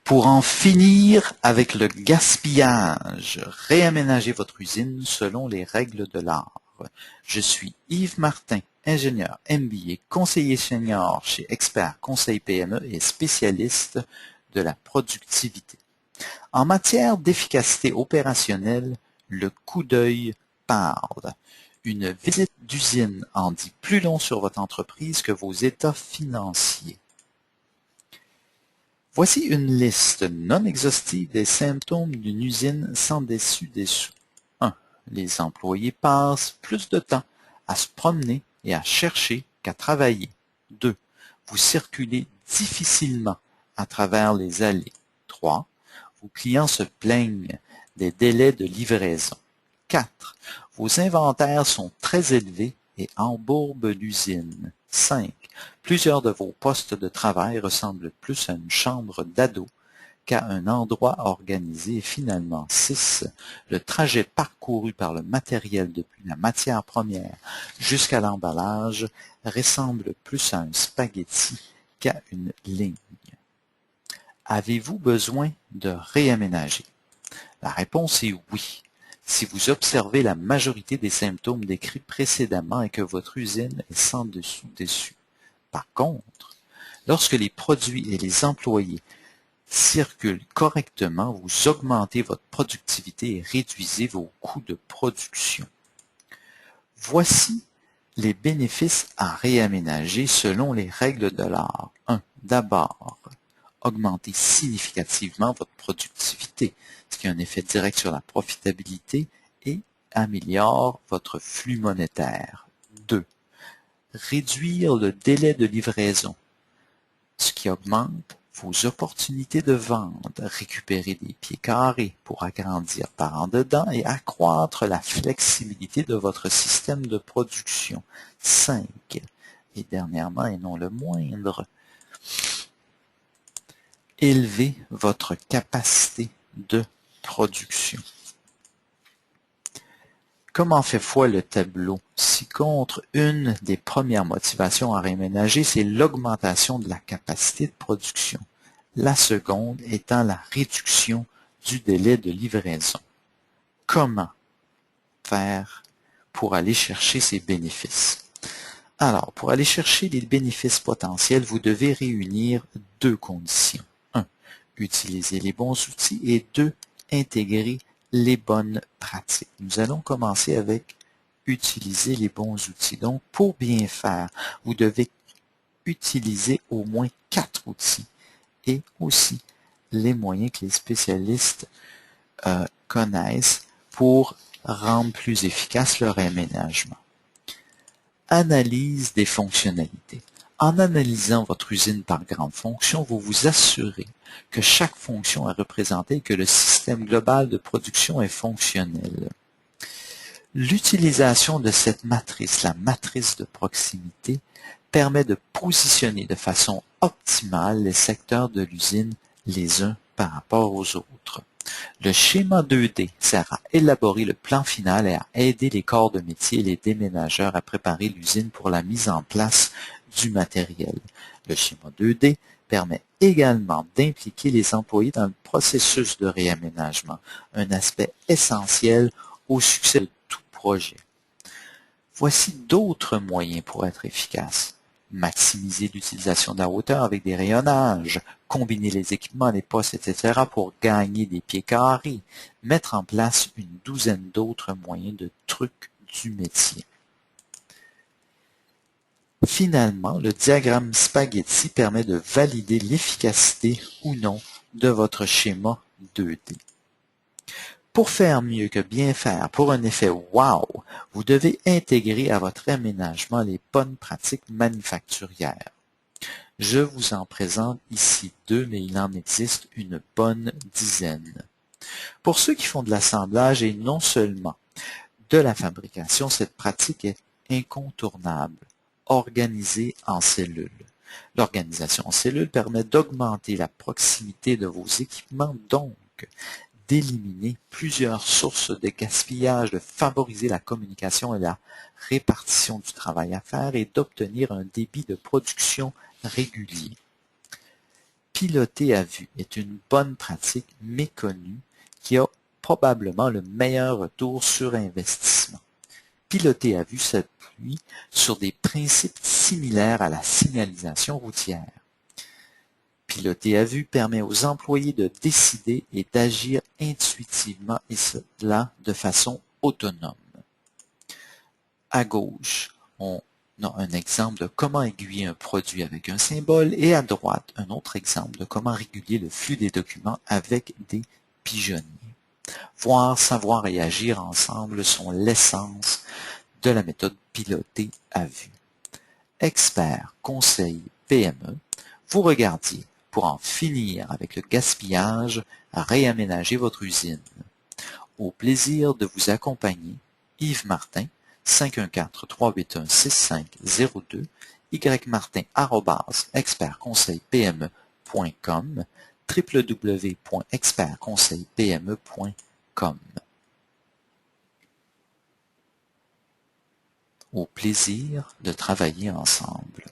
Pour en finir avec le gaspillage, réaménagez votre usine selon les règles de l'art. Je suis Yves Martin, ingénieur MBA, conseiller senior chez Expert Conseil PME et spécialiste de la productivité. En matière d'efficacité opérationnelle, le coup d'œil parle. Une visite d'usine en dit plus long sur votre entreprise que vos états financiers. Voici une liste non exhaustive des symptômes d'une usine sans dessus-dessous. 1. Les employés passent plus de temps à se promener et à chercher qu'à travailler. 2. Vous circulez difficilement à travers les allées. 3. Vos clients se plaignent des délais de livraison. 4. Vos inventaires sont très élevés et embourbent l'usine. 5. Plusieurs de vos postes de travail ressemblent plus à une chambre d'ado qu'à un endroit organisé. Et finalement, 6. Le trajet parcouru par le matériel depuis la matière première jusqu'à l'emballage ressemble plus à un spaghetti qu'à une ligne. Avez-vous besoin de réaménager? La réponse est oui. Si vous observez la majorité des symptômes décrits précédemment et que votre usine est sans dessus-dessous. Par contre, lorsque les produits et les employés circulent correctement, vous augmentez votre productivité et réduisez vos coûts de production. Voici les bénéfices à réaménager selon les règles de l'art. 1. D'abord, augmentez significativement votre productivité, ce qui a un effet direct sur la profitabilité et améliore votre flux monétaire. 2. Réduire le délai de livraison, ce qui augmente vos opportunités de vente, récupérer des pieds carrés pour agrandir par en dedans et accroître la flexibilité de votre système de production. 5. Et dernièrement, et non le moindre, élevez votre capacité de production. Comment fait foi le tableau? Si contre une des premières motivations à réaménager, c'est l'augmentation de la capacité de production. La seconde étant la réduction du délai de livraison. Comment faire pour aller chercher ces bénéfices? Alors, pour aller chercher les bénéfices potentiels, vous devez réunir deux conditions. 1. Utiliser les bons outils et 2. Intégrer les bonnes pratiques. Nous allons commencer avec utiliser les bons outils. Donc, pour bien faire, vous devez utiliser au moins 4 outils et aussi les moyens que les spécialistes connaissent pour rendre plus efficace leur aménagement. Analyse des fonctionnalités. En analysant votre usine par grande fonction, vous vous assurez que chaque fonction est représentée et que le système global de production est fonctionnel. L'utilisation de cette matrice, la matrice de proximité, permet de positionner de façon optimale les secteurs de l'usine les uns par rapport aux autres. Le schéma 2D sert à élaborer le plan final et à aider les corps de métier et les déménageurs à préparer l'usine pour la mise en place du matériel. Le schéma 2D permet également d'impliquer les employés dans le processus de réaménagement, un aspect essentiel au succès de tout projet. Voici d'autres moyens pour être efficace. Maximiser l'utilisation de la hauteur avec des rayonnages, combiner les équipements, les postes, etc. pour gagner des pieds carrés, mettre en place une douzaine d'autres moyens de trucs du métier. Finalement, le diagramme spaghetti permet de valider l'efficacité ou non de votre schéma 2D. Pour faire mieux que bien faire, pour un effet wow, vous devez intégrer à votre aménagement les bonnes pratiques manufacturières. Je vous en présente ici 2, mais il en existe une bonne dizaine. Pour ceux qui font de l'assemblage et non seulement de la fabrication, cette pratique est incontournable. Organiser en cellules. L'organisation en cellules permet d'augmenter la proximité de vos équipements, donc d'éliminer plusieurs sources de gaspillage, de favoriser la communication et la répartition du travail à faire et d'obtenir un débit de production régulier. Piloter à vue est une bonne pratique méconnue qui a probablement le meilleur retour sur investissement. Piloter à vue s'appuie sur des principes similaires à la signalisation routière. Piloter à vue permet aux employés de décider et d'agir intuitivement et cela de façon autonome. À gauche, on a un exemple de comment aiguiller un produit avec un symbole et à droite, un autre exemple de comment réguler le flux des documents avec des pigeonniers. Voir, savoir et agir ensemble sont l'essence de la méthode pilotée à vue. Expert, conseil, PME, vous regardiez pour en finir avec le gaspillage à réaménager votre usine. Au plaisir de vous accompagner, Yves Martin, 514-381-6502, ymartin@expertconseilpme.com, www.expertconseilpme.com. Au plaisir de travailler ensemble.